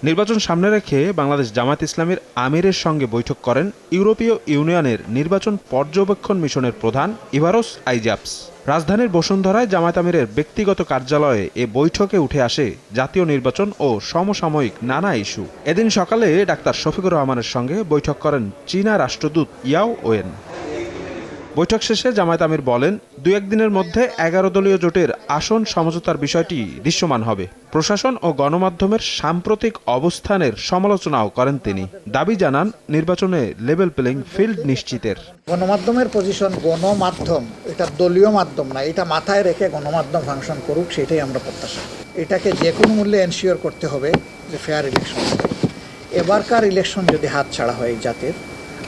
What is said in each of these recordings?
নির্বাচন সামনে রেখে বাংলাদেশ জামায়াত ইসলামীর আমিরের সঙ্গে বৈঠক করেন ইউরোপীয় ইউনিয়নের নির্বাচন পর্যবেক্ষণ মিশনের প্রধান ইভারোস আইজাপস। রাজধানীর বসুন্ধরায় জামায়াত আমিরের ব্যক্তিগত কার্যালয়ে এ বৈঠকে উঠে আসে জাতীয় নির্বাচন ও সমসাময়িক নানা ইস্যু। এদিন সকালে ডাক্তার শফিকুর রহমানের সঙ্গে বৈঠক করেন চীনা রাষ্ট্রদূত ইয়াও ওয়েন। বৈঠক শেষে জামায়াত আমির বলেন, ২-১ দিনের মধ্যে ১১ দলীয় জোটের আসন সমঝোতার বিষয়টি দৃশ্যমান হবে। প্রশাসন ও গণমাধ্যমের সাম্প্রতিক অবস্থানের সমালোচনাও করেন তিনি। দাবি জানান নির্বাচনে লেভেল প্লেইং ফিল্ড নিশ্চিতের। গণমাধ্যমের পজিশন, গণমাধ্যম এটা দলীয় মাধ্যম না, এটা মাথায় রেখে গণমাধ্যম ফাংশন করুক, সেটাই আমরা প্রত্যাশা। এটাকে যে কোনো মূল্যে এনশিওর করতে হবে যে ফেয়ার ইলেকশন। এবারকার ইলেকশন যদি হাত ছাড়া হয় এই জাতির,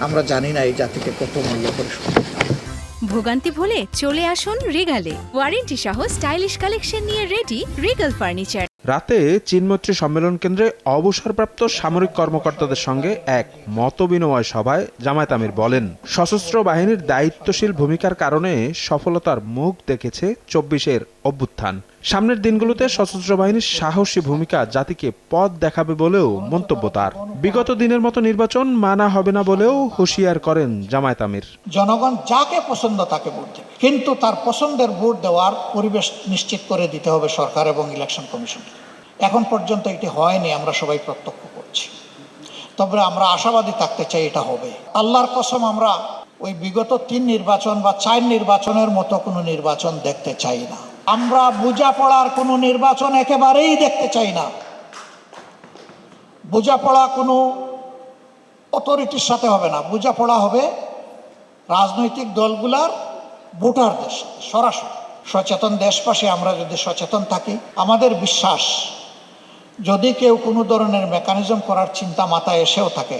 আমরা জানি না এই জাতিকে কত মূল্য পরিশোধ। ভোগান্তি ভুলে চলে আসুন রিগালে, ওয়ারেন্টি সহ স্টাইলিশ কালেকশন নিয়ে রেডি রিগাল ফার্নিচার। রাতে চীনমৈত্রী সম্মেলন কেন্দ্রে অবসরপ্রাপ্ত সামরিক কর্মকর্তাদের সঙ্গে এক মতবিনিময় সভায় জামায়াত আমির বলেন, সশস্ত্র বাহিনীর দায়িত্বশীল ভূমিকার কারণে সফলতার মুখ দেখেছে ২৪-এর অভ্যুত্থান। সামনের দিনগুলোতে সশস্ত্র বাহিনীর সাহসী ভূমিকা জাতিকে পথ দেখাবে বলেও মন্তব্য তার। বিগত দিনের মতো নির্বাচন মানা হবে না বলেও হুঁশিয়ার করেন জামায়াত আমির। জনগণ যাকে পছন্দ তাকে ভোট দেবে, কিন্তু তার পছন্দের ভোট দেওয়ার পরিবেশ নিশ্চিত করে দিতে হবে সরকার এবং ইলেকশন কমিশন। এখন পর্যন্ত এটি হয়নি, আমরা সবাই প্রত্যক্ষ করছি। তবে আমরা আশাবাদী থাকতে চাই এটা হবে। আল্লাহর কসম, আমরা ওই বিগত ৩ নির্বাচন বা ৪ নির্বাচনের মতো কোনো নির্বাচন দেখতে চাই না। আমরা বোঝাপড়ার কোনো নির্বাচন একেবারেই দেখতে চাই না। বোঝাপড়া কোনো অথরিটির সাথে হবে না, বোঝাপড়া হবে রাজনৈতিক দলগুলার ভোটারদের সাথে সরাসরি। সচেতন দেশবাসী আমরা যদি সচেতন থাকি, আমাদের বিশ্বাস যদি কেউ কোনো ধরনের মেকানিজম করার চিন্তা মাথায় এসেও থাকে,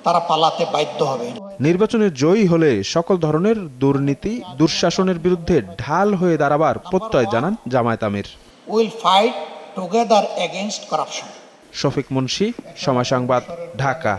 তারা পালাতে বাধ্য হবে। নির্বাচনে জয়ী হলে সকল ধরনের দুর্নীতি দুঃশাসনের বিরুদ্ধে ঢাল হয়ে দাঁড়াবার প্রত্যয় জানান জামায়াত আমির। Will fight together against corruption. Shafiq Munshi, Somoy Sangbad, Dhaka.